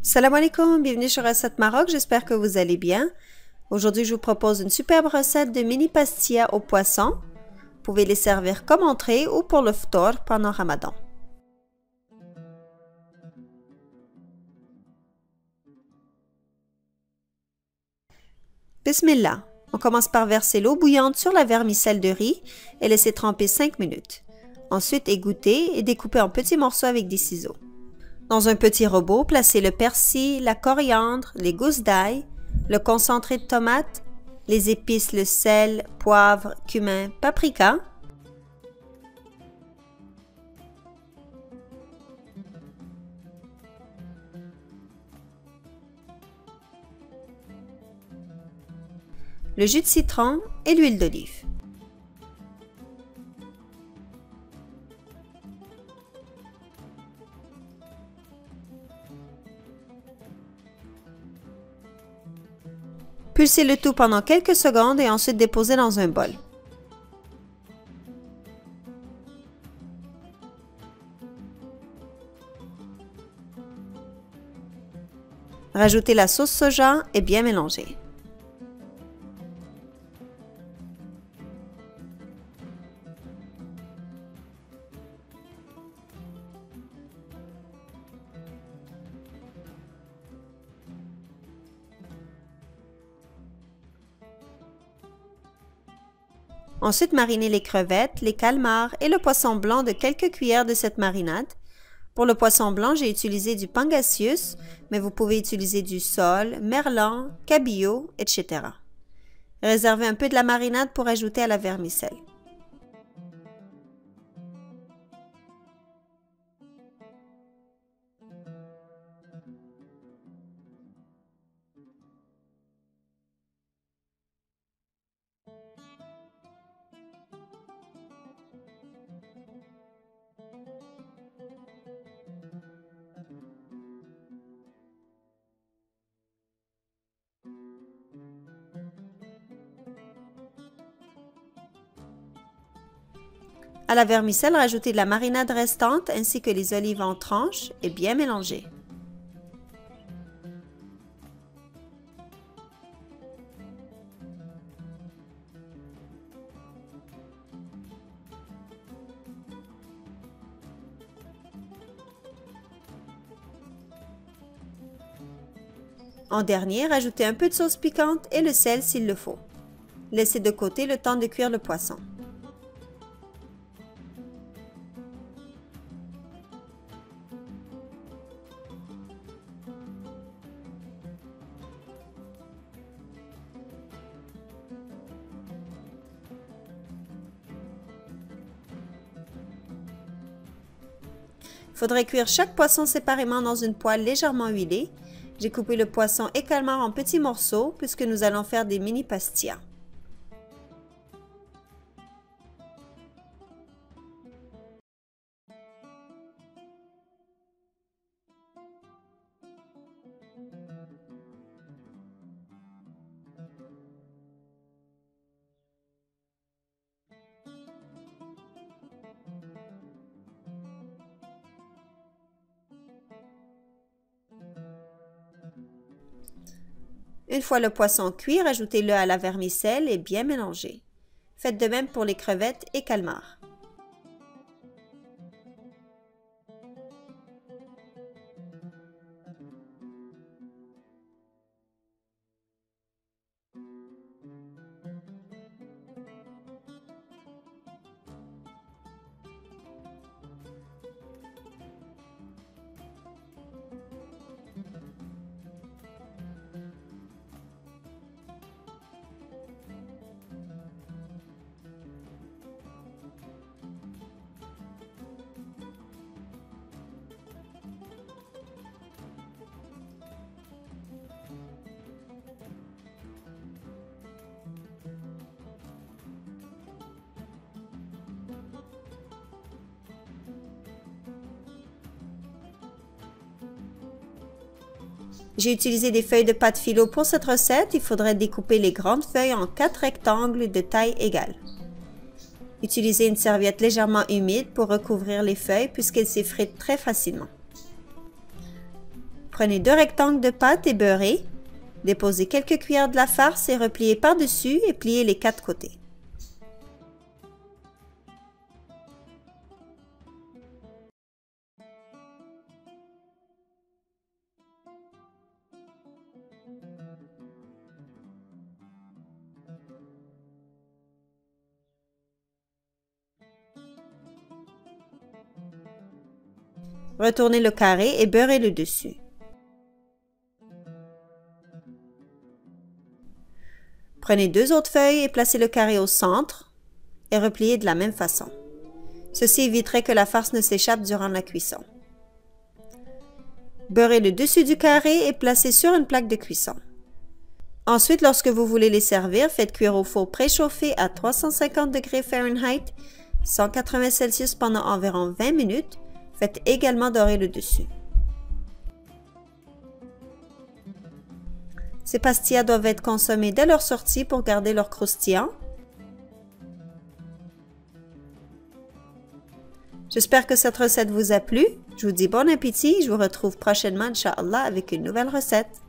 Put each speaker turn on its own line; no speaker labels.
Salam alaikum, bienvenue sur Recette Maroc, j'espère que vous allez bien. Aujourd'hui, je vous propose une superbe recette de mini pastillas au poisson. Vous pouvez les servir comme entrée ou pour le ftour pendant Ramadan. Bismillah. On commence par verser l'eau bouillante sur la vermicelle de riz et laisser tremper 5 minutes. Ensuite, égoutter et découper en petits morceaux avec des ciseaux. Dans un petit robot, placez le persil, la coriandre, les gousses d'ail, le concentré de tomate, les épices, le sel, poivre, cumin, paprika. Le jus de citron et l'huile d'olive. Pulsez le tout pendant quelques secondes et ensuite déposez dans un bol. Rajoutez la sauce soja et bien mélanger. Ensuite, marinez les crevettes, les calmars et le poisson blanc de quelques cuillères de cette marinade. Pour le poisson blanc, j'ai utilisé du pangasius, mais vous pouvez utiliser du sole, merlan, cabillaud, etc. Réservez un peu de la marinade pour ajouter à la vermicelle. À la vermicelle, rajoutez de la marinade restante ainsi que les olives en tranches et bien mélanger. En dernier, rajoutez un peu de sauce piquante et le sel s'il le faut. Laissez de côté le temps de cuire le poisson. Il faudrait cuire chaque poisson séparément dans une poêle légèrement huilée. J'ai coupé le poisson et calmar en petits morceaux puisque nous allons faire des mini pastillas. Une fois le poisson cuit, rajoutez-le à la vermicelle et bien mélanger. Faites de même pour les crevettes et calmars. J'ai utilisé des feuilles de pâte phyllo pour cette recette. Il faudrait découper les grandes feuilles en 4 rectangles de taille égale. Utilisez une serviette légèrement humide pour recouvrir les feuilles puisqu'elles s'effritent très facilement. Prenez 2 rectangles de pâte et beurrez. Déposez quelques cuillères de la farce et repliez par-dessus et pliez les 4 côtés. Retournez le carré et beurrez le dessus. Prenez 2 autres feuilles et placez le carré au centre et repliez de la même façon. Ceci éviterait que la farce ne s'échappe durant la cuisson. Beurrez le dessus du carré et placez sur une plaque de cuisson. Ensuite, lorsque vous voulez les servir, faites cuire au four préchauffé à 350 degrés Fahrenheit, 180 Celsius pendant environ 20 minutes. Faites également dorer le dessus. Ces pastillas doivent être consommées dès leur sortie pour garder leur croustillant. J'espère que cette recette vous a plu. Je vous dis bon appétit. Je vous retrouve prochainement, Inch'Allah, avec une nouvelle recette.